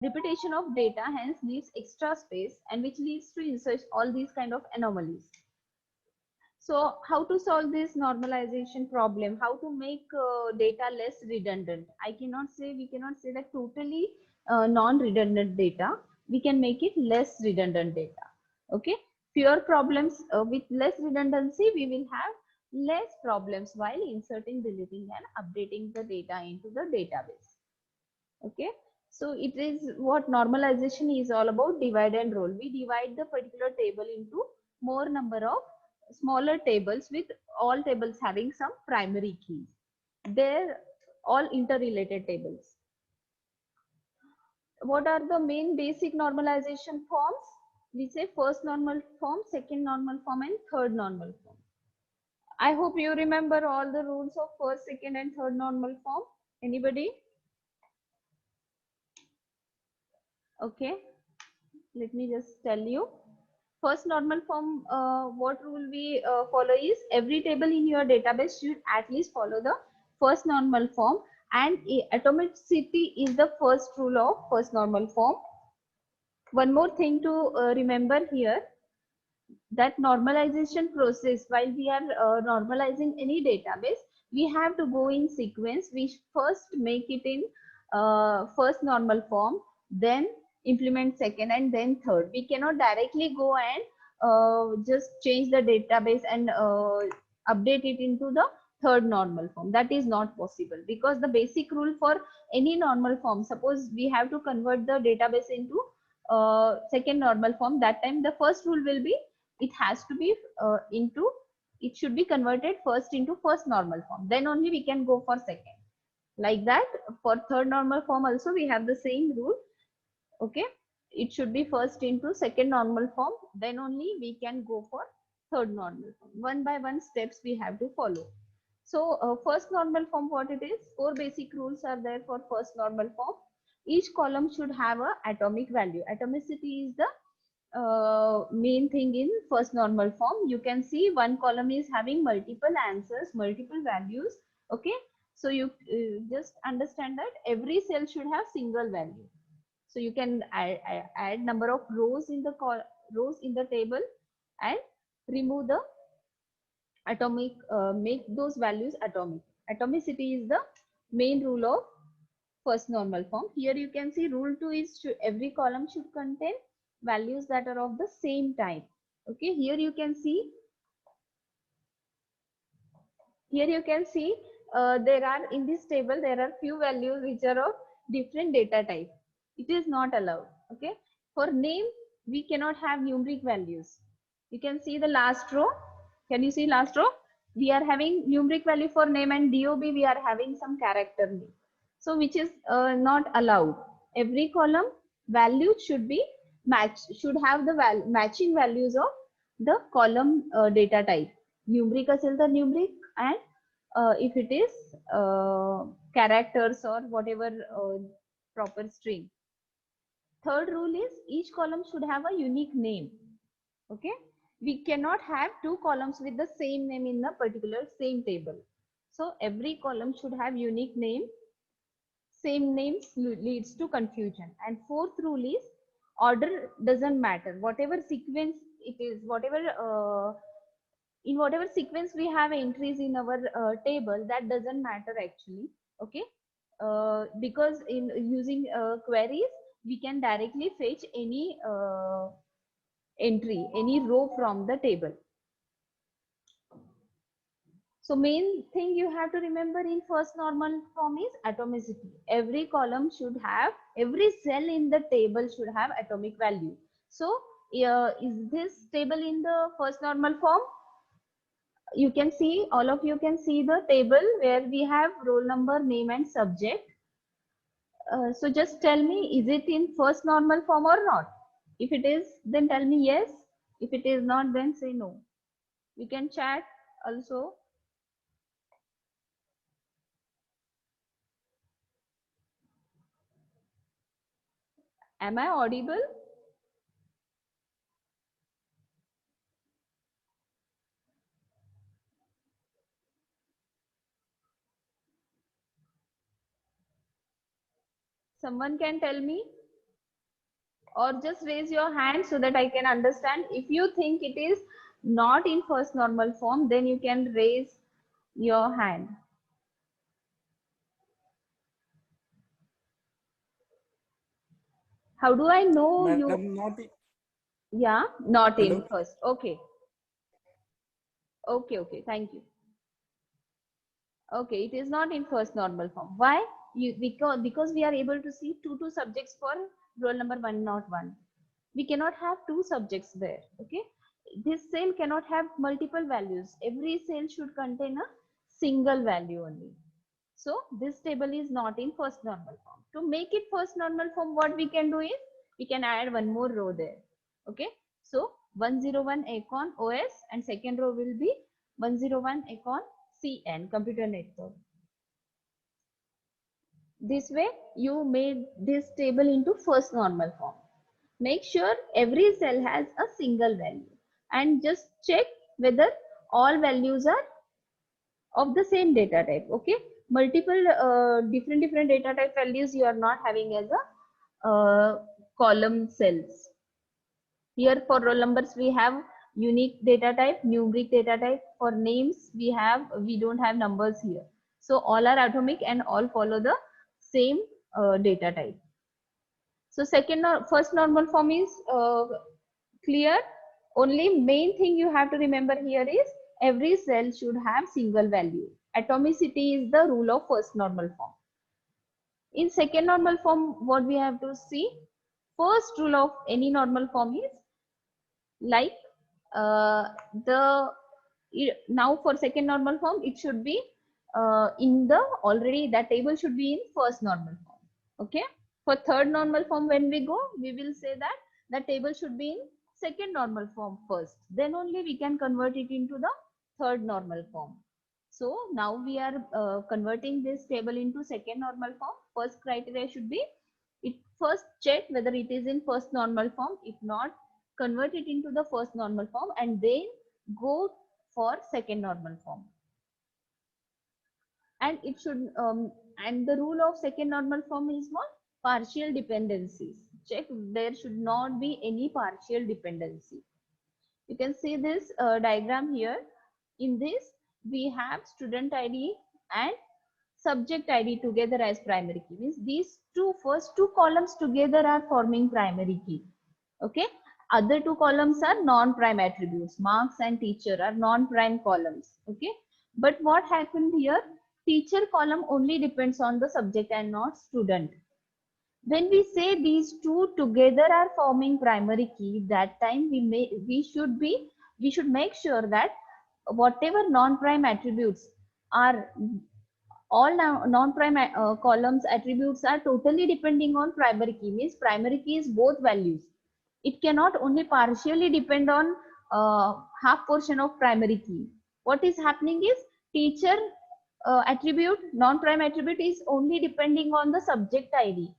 Repetition of data hence leaves extra space and which leads to insert all these kind of anomalies. So how to solve this normalization problem? How to make data less redundant? We cannot say that totally non-redundant data. We can make it less redundant data. Okay. Fewer problems with less redundancy, we will have less problems while inserting, deleting and updating the data into the database. Okay. So it is what normalization is all about, divide and roll. We divide the particular table into more number of smaller tables with all tables having some primary keys. They're all interrelated tables. What are the main basic normalization forms? We say first normal form, second normal form and third normal form. I hope you remember all the rules of first, second and third normal form. Anybody? Okay. Let me just tell you. First normal form, what rule we follow is every table in your database should at least follow the first normal form, and atomicity is the first rule of first normal form. One more thing to remember here, that normalization process, while we are normalizing any database, we have to go in sequence. We first make it in first normal form, then implement second and then third. We cannot directly go and just change the database and update it into the third normal form. That is not possible, because the basic rule for any normal form, suppose we have to convert the database into second normal form, that time the first rule will be it has to be it should be converted first into first normal form, then only we can go for second. Like that, for third normal form also we have the same rule. Okay, it should be first into second normal form, then only we can go for third normal form. One by one steps we have to follow. So first normal form, what it is, four basic rules are there for first normal form. Each column should have a atomic value. Atomicity is the main thing in first normal form. You can see one column is having multiple answers, multiple values. Okay, so you just understand that every cell should have single value. So you can add number of rows in the rows in the table and remove the atomic, make those values atomic. Atomicity is the main rule of first normal form. Here you can see rule 2 is every column should contain values that are of the same type. Okay, here you can see there are in this table there are few values which are of different data type. It is not allowed. Okay, for name we cannot have numeric values. You can see the last row. Can you see last row? We are having numeric value for name, and DOB we are having some character name. So which is not allowed. Every column value should be should have the matching values of the column data type. Numeric असेल तर numeric, and if it is characters or whatever proper string. Third rule is each column should have a unique name. Okay, we cannot have two columns with the same name in the particular same table. So every column should have unique name. Same names leads to confusion. And fourth rule is order doesn't matter. Whatever sequence it is, whatever in whatever sequence we have entries in our table, that doesn't matter actually. Okay, because in using queries we can directly fetch any entry, any row from the table. So main thing you have to remember in first normal form is atomicity. Every column should have, every cell in the table should have atomic value. So is this table in the first normal form? You can see, all of you can see the table where we have roll number, name and subject. So just tell me, is it in first normal form or not? If it is, then tell me yes. If it is not, then say no. You can chat also. Am I audible? Someone can tell me? or just raise your hand so that I can understand. If you think it is not in first normal form, then you can raise your hand. How do I know you? Madam, not. Yeah, not in Hello. first. Okay. Okay, okay. Thank you. Okay, it is not in first normal form. Why? Because we are able to see two subjects for roll number 101. We cannot have two subjects there. Okay, this cell cannot have multiple values. Every cell should contain a single value only. So this table is not in first normal form. To make it first normal form, what we can do is we can add one more row there. Okay, so 101 Acon OS and second row will be 101 Acon CN computer network. This way you made this table into first normal form. Make sure every cell has a single value and just check whether all values are of the same data type. Okay, multiple different data type values you are not having as a column cells. Here for roll numbers we have unique data type, numeric data type. For names we don't have numbers here. So all are atomic and all follow the same data type. So first normal form is clear. Only main thing you have to remember here is every cell should have single value. Atomicity is the rule of first normal form. In second normal form, what we have to see, first rule of any normal form is like uh, the now for second normal form it should be in the already that table should be in first normal form. Okay, for third normal form when we go we will say that the table should be in second normal form first, then only we can convert it into the third normal form. So now we are converting this table into second normal form. First criteria should be it first check whether it is in first normal form. If not, convert it into the first normal form and then go for second normal form. And it should and the rule of second normal form is what? Partial dependencies. Check there should not be any partial dependency. You can see this diagram here. In this we have student ID and subject ID together as primary key. Means these first two columns together are forming primary key. Okay, other two columns are non-prime attributes. Marks and teacher are non-prime columns. Okay, but what happened here? Teacher column only depends on the subject and not student. When we say these two together are forming primary key, that time we should make sure that whatever non-prime attributes are all non-prime columns attributes are totally depending on primary key. Means primary key is both values. It cannot only partially depend on half portion of primary key. What is happening is teacher attribute, non-prime attribute is only depending on the subject ID.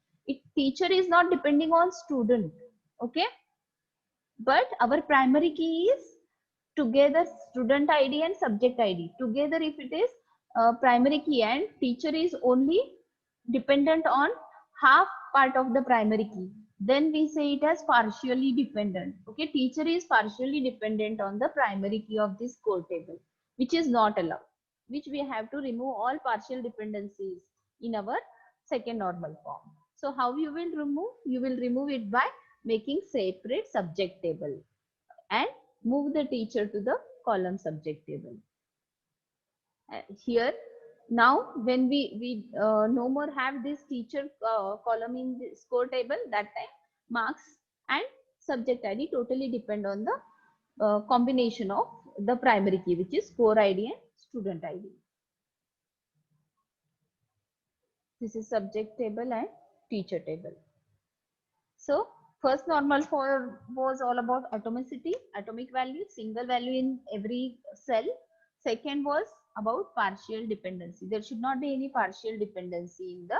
Teacher is not depending on student. Okay, but our primary key is together student ID and subject ID. Together if it is primary key and teacher is only dependent on half part of the primary key, then we say it as partially dependent. Okay, teacher is partially dependent on the primary key of this core table, which is not allowed, which we have to remove all partial dependencies in our second normal form. So how you will remove? You will remove it by making separate subject table and move the teacher to the column subject table. Here now when we no more have this teacher column in the score table, that time marks and subject ID totally depend on the combination of the primary key, which is score ID and student ID. This is subject table and teacher table. So first normal form was all about atomicity, atomic value, single value in every cell. Second was about partial dependency. There should not be any partial dependency in the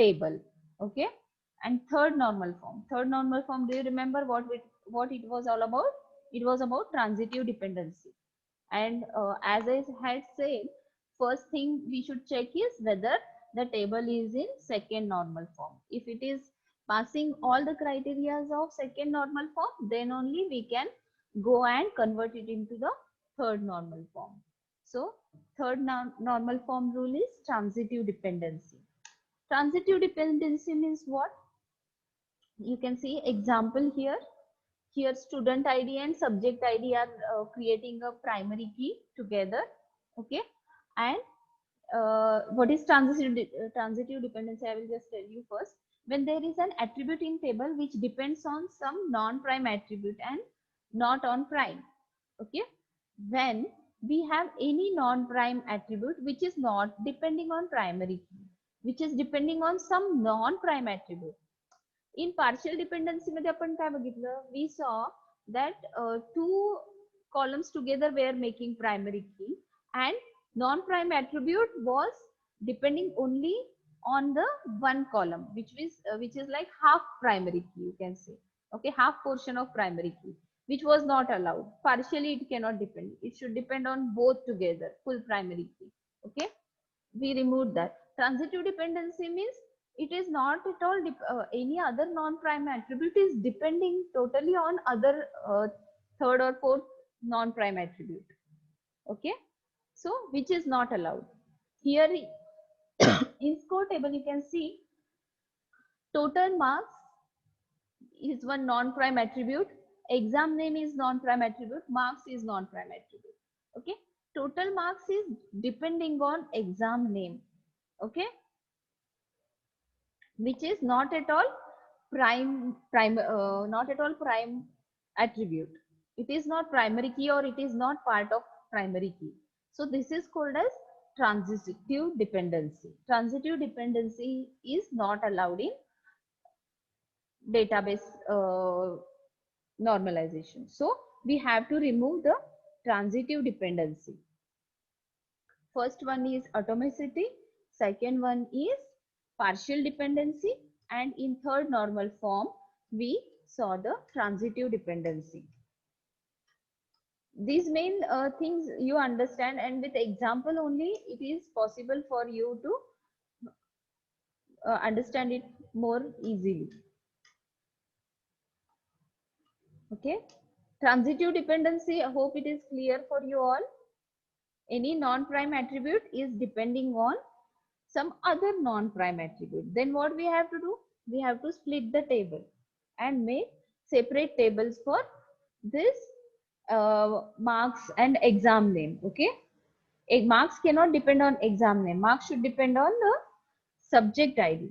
table. Okay. And third normal form. Third normal form, do you remember what it was all about? It was about transitive dependency. And as I had said, first thing we should check is whether the table is in second normal form. If it is passing all the criteria of second normal form, then only we can go and convert it into the third normal form. So third normal form rule is transitive dependency. Transitive dependency means what? You can see example here. Here student ID and subject ID are creating a primary key together. Okay. And what is transitive dependency? I will just tell you first. When there is an attribute in table which depends on some non-prime attribute and not on prime. Okay. When we have any non-prime attribute which is not depending on primary key, which is depending on some non-prime attribute. In partial dependency मध्ये आपण काय बघितलं? We saw that two columns together were making primary key and non-prime attribute was depending only on the one column, which is like half primary key, you can say. Okay, half portion of primary key, which was not allowed. Partially it cannot depend. It should depend on both together, full primary key. Okay, we removed that. Transitive dependency means it is not at all any other non-prime attribute is depending totally on other third or fourth non-prime attribute. Okay, so which is not allowed. Here in score table you can see total marks is one non-prime attribute, exam name is non-prime attribute, marks is non-prime attribute. Okay, total marks is depending on exam name. Okay, which is not at all not at all prime attribute. It is not primary key or it is not part of primary key. So this is called as transitive dependency. Transitive dependency is not allowed in database normalization. So we have to remove the transitive dependency. First one is atomicity, second one is partial dependency, and in third normal form we saw the transitive dependency. These main things you understand, and with example only it is possible for you to understand it more easily. Okay, transitive dependency, I hope it is clear for you all. Any non-prime attribute is depending on some other non-prime attribute. Then what we have to do? We have to split the table and make separate tables for this marks and exam name. Okay, marks cannot depend on exam name. Marks should depend on the subject ID.